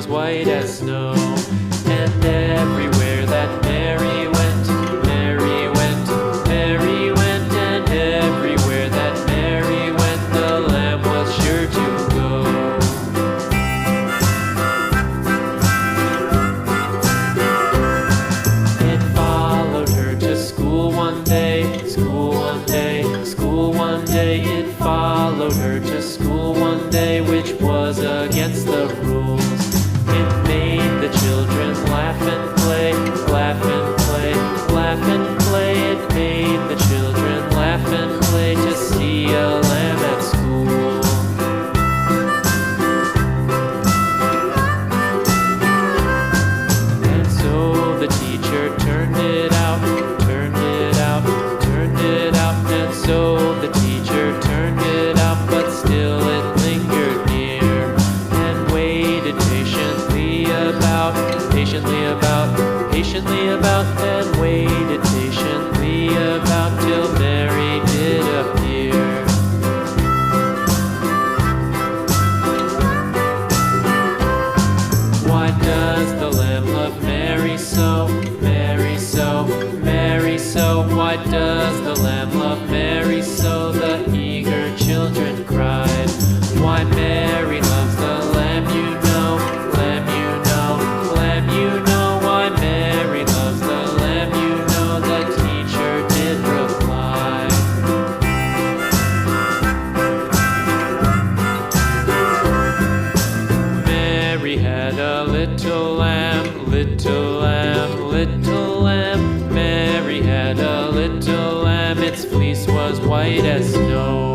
white as snow. And everywhere that Mary went, Mary went, Mary went, and everywhere that Mary went, the lamb was sure to go. It followed her to school one day, school one day, school one day. It followed her to school one day, which was against the rules. It made the children laugh and play, laugh and play, laugh and play. It made the children laugh and play to see a lamb at school. And so the teacher turned it out, turned it out, turned it out. And so the teacher turned it out, but still it lingered near and waited patiently about, and waited patiently about till Mary did appear. Why does the lamb love Mary so, Mary so, Mary so? Why does the lamb love Mary so? The eager children cried. Why Mary loves the lamb, you know, lamb, you know, lamb, you know. Why Mary loves the lamb, you know, the teacher did reply. Mary had a little lamb, little lamb, little lamb. Mary had a little lamb, its fleece was white as snow.